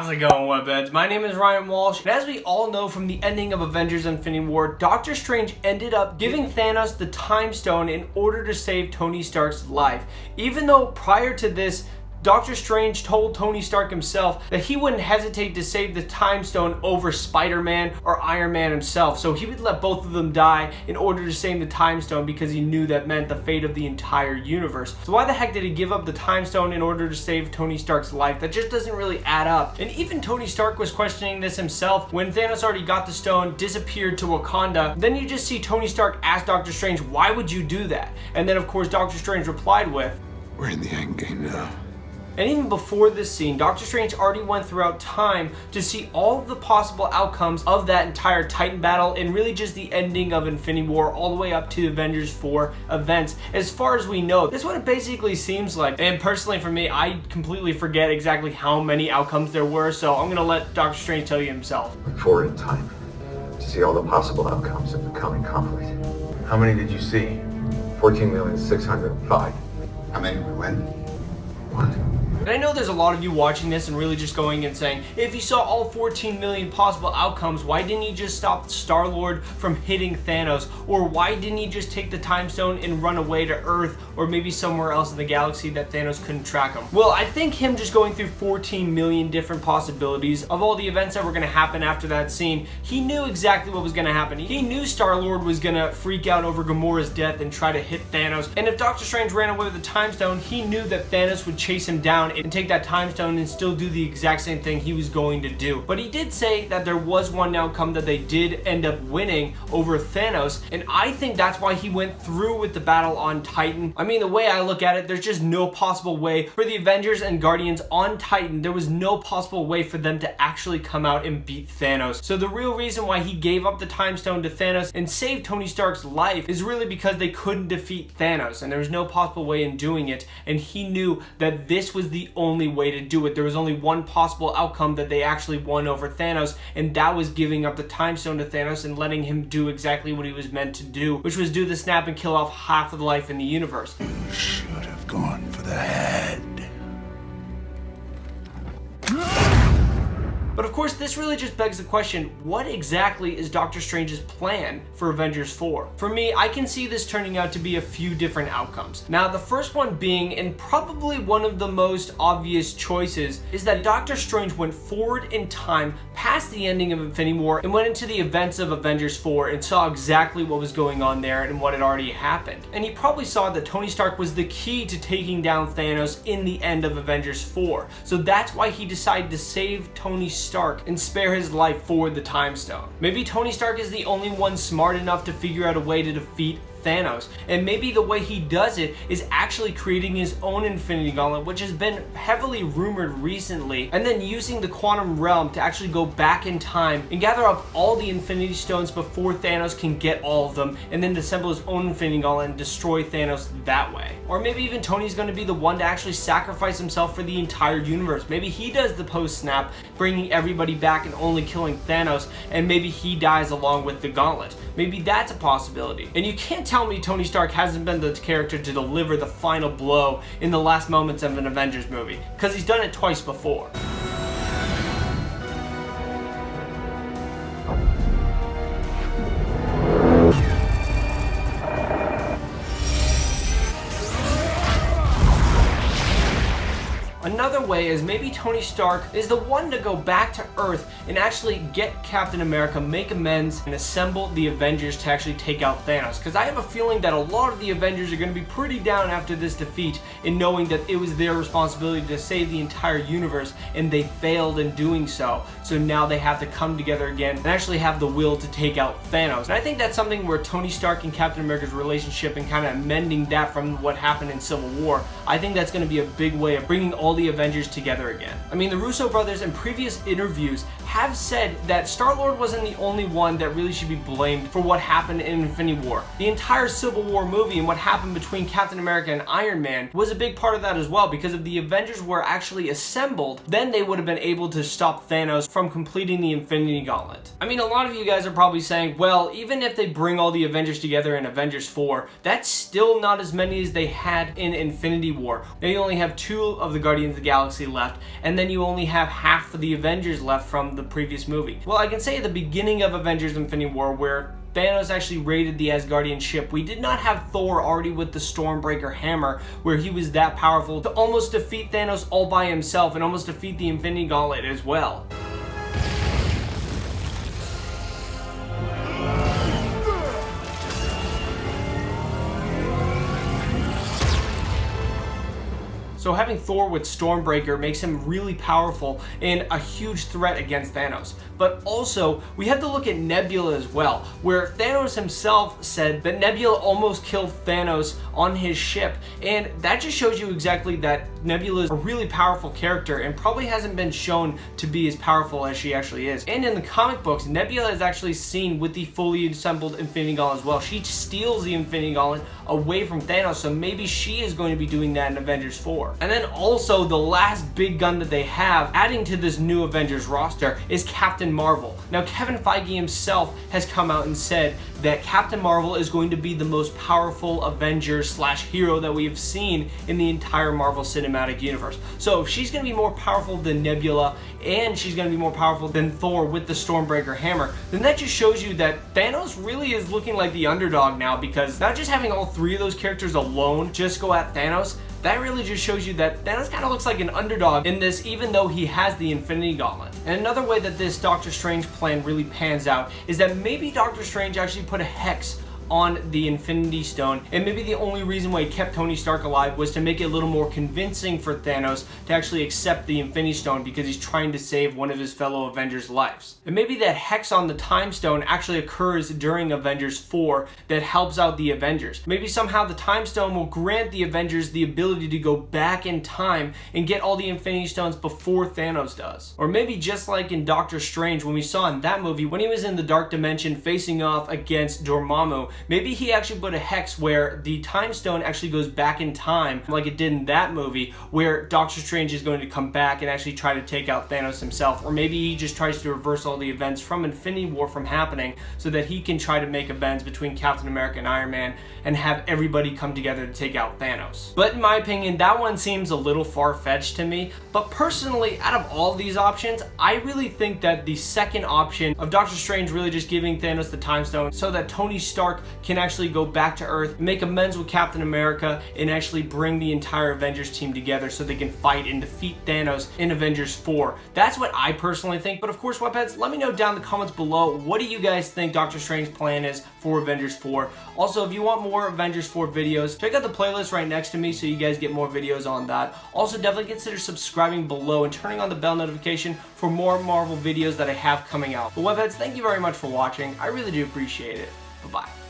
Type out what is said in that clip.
How's it going, Webheads? My name is Ryan Walsh, and as we all know from the ending of Avengers Infinity War, Doctor Strange ended up giving Thanos the Time Stone in order to save Tony Stark's life. Even though prior to this, Doctor Strange told Tony Stark himself that he wouldn't hesitate to save the Time Stone over Spider-Man or Iron Man himself, so he would let both of them die in order to save the Time Stone because he knew that meant the fate of the entire universe. So why the heck did he give up the Time Stone in order to save Tony Stark's life? That just doesn't really add up. And even Tony Stark was questioning this himself when Thanos already got the stone, disappeared to Wakanda. Then you just see Tony Stark ask Doctor Strange, why would you do that? And then of course Doctor Strange replied with, "We're in the Endgame now." And even before this scene, Doctor Strange already went throughout time to see all of the possible outcomes of that entire Titan battle and really just the ending of Infinity War all the way up to Avengers 4 events. As far as we know, this is what it basically seems like. And personally for me, I completely forget exactly how many outcomes there were, so I'm gonna let Doctor Strange tell you himself. Look forward in time to see all the possible outcomes of the coming conflict. How many did you see? 14,605. How many would win? One. And I know there's a lot of you watching this and really just going and saying, if you saw all 14 million possible outcomes, why didn't you just stop Star-Lord from hitting Thanos? Or why didn't he just take the Time Stone and run away to Earth or maybe somewhere else in the galaxy that Thanos couldn't track him? Well, I think him just going through 14 million different possibilities of all the events that were going to happen after that scene, he knew exactly what was going to happen. He knew Star-Lord was going to freak out over Gamora's death and try to hit Thanos. And if Doctor Strange ran away with the Time Stone, he knew that Thanos would chase him down and take that Time Stone and still do the exact same thing he was going to do. But he did say that there was one outcome that they did end up winning over Thanos, and I think that's why he went through with the battle on Titan. I mean, the way I look at it, there's just no possible way for the Avengers and Guardians on Titan. There was no possible way for them to actually come out and beat Thanos. So the real reason why he gave up the Time Stone to Thanos and saved Tony Stark's life is really because they couldn't defeat Thanos, and there was no possible way in doing it, and he knew that this was the only way to do it. There was only one possible outcome that they actually won over Thanos, and that was giving up the Time Stone to Thanos and letting him do exactly what he was meant to do, which was do the snap and kill off half of the life in the universe. You should have gone for the head. But of course, this really just begs the question, what exactly is Doctor Strange's plan for Avengers 4? For me, I can see this turning out to be a few different outcomes. Now, the first one being, and probably one of the most obvious choices, is that Doctor Strange went forward in time past the ending of Infinity War and went into the events of Avengers 4 and saw exactly what was going on there and what had already happened. And he probably saw that Tony Stark was the key to taking down Thanos in the end of Avengers 4. So that's why he decided to save Tony Stark and spare his life for the Time Stone. Maybe Tony Stark is the only one smart enough to figure out a way to defeat Thanos, and maybe the way he does it is actually creating his own Infinity Gauntlet, which has been heavily rumored recently, and then using the quantum realm to actually go back in time and gather up all the Infinity Stones before Thanos can get all of them, and then assemble his own Infinity Gauntlet and destroy Thanos that way. Or maybe even Tony's going to be the one to actually sacrifice himself for the entire universe. Maybe he does the post-snap, bringing everybody back and only killing Thanos, and maybe he dies along with the gauntlet. Maybe that's a possibility. And you can't tell me Tony Stark hasn't been the character to deliver the final blow in the last moments of an Avengers movie, because he's done it twice before. Another way is maybe Tony Stark is the one to go back to Earth and actually get Captain America, make amends, and assemble the Avengers to actually take out Thanos. Because I have a feeling that a lot of the Avengers are going to be pretty down after this defeat in knowing that it was their responsibility to save the entire universe and they failed in doing so. So now they have to come together again and actually have the will to take out Thanos. And I think that's something where Tony Stark and Captain America's relationship and kind of mending that from what happened in Civil War, I think that's going to be a big way of bringing all the Avengers together again. I mean, the Russo brothers in previous interviews have said that Star-Lord wasn't the only one that really should be blamed for what happened in Infinity War. The entire Civil War movie and what happened between Captain America and Iron Man was a big part of that as well, because if the Avengers were actually assembled, then they would have been able to stop Thanos from completing the Infinity Gauntlet. I mean, a lot of you guys are probably saying, well, even if they bring all the Avengers together in Avengers 4, that's still not as many as they had in Infinity War. Now you only have 2 of the Guardians of the Galaxy left, and then you only have half of the Avengers left from the previous movie. Well, I can say at the beginning of Avengers Infinity War, where Thanos actually raided the Asgardian ship, we did not have Thor already with the Stormbreaker hammer, where he was that powerful to almost defeat Thanos all by himself and almost defeat the Infinity Gauntlet as well. So having Thor with Stormbreaker makes him really powerful and a huge threat against Thanos. But also, we have to look at Nebula as well, where Thanos himself said that Nebula almost killed Thanos on his ship. And that just shows you exactly that Nebula is a really powerful character and probably hasn't been shown to be as powerful as she actually is. And in the comic books, Nebula is actually seen with the fully assembled Infinity Gauntlet as well. She steals the Infinity Gauntlet away from Thanos, so maybe she is going to be doing that in Avengers 4. And then also, the last big gun that they have, adding to this new Avengers roster, is Captain Marvel. Now, Kevin Feige himself has come out and said that Captain Marvel is going to be the most powerful Avenger/hero that we have seen in the entire Marvel Cinematic Universe. So if she's going to be more powerful than Nebula, and she's going to be more powerful than Thor with the Stormbreaker hammer, then that just shows you that Thanos really is looking like the underdog now, because not just having all 3 of those characters alone just go at Thanos, that really just shows you that Thanos kind of looks like an underdog in this, even though he has the Infinity Gauntlet. And another way that this Doctor Strange plan really pans out is that maybe Doctor Strange actually put a hex on the Infinity Stone, and maybe the only reason why he kept Tony Stark alive was to make it a little more convincing for Thanos to actually accept the Infinity Stone, because he's trying to save one of his fellow Avengers' lives. And maybe that hex on the Time Stone actually occurs during Avengers 4 that helps out the Avengers. Maybe somehow the Time Stone will grant the Avengers the ability to go back in time and get all the Infinity Stones before Thanos does. Or maybe just like in Doctor Strange, when we saw in that movie, when he was in the Dark Dimension facing off against Dormammu, maybe he actually put a hex where the Time Stone actually goes back in time, like it did in that movie, where Doctor Strange is going to come back and actually try to take out Thanos himself. Or maybe he just tries to reverse all the events from Infinity War from happening so that he can try to make amends between Captain America and Iron Man and have everybody come together to take out Thanos. But in my opinion, that one seems a little far-fetched to me. But personally, out of all these options, I really think that the second option of Doctor Strange really just giving Thanos the Time Stone so that Tony Stark can actually go back to Earth, make amends with Captain America, and actually bring the entire Avengers team together so they can fight and defeat Thanos in Avengers 4. That's what I personally think. But of course, Webheads, let me know down in the comments below, what do you guys think Doctor Strange's plan is for Avengers 4? Also, if you want more Avengers 4 videos, check out the playlist right next to me so you guys get more videos on that. Also, definitely consider subscribing below and turning on the bell notification for more Marvel videos that I have coming out. But Webheads, thank you very much for watching. I really do appreciate it. Bye-bye.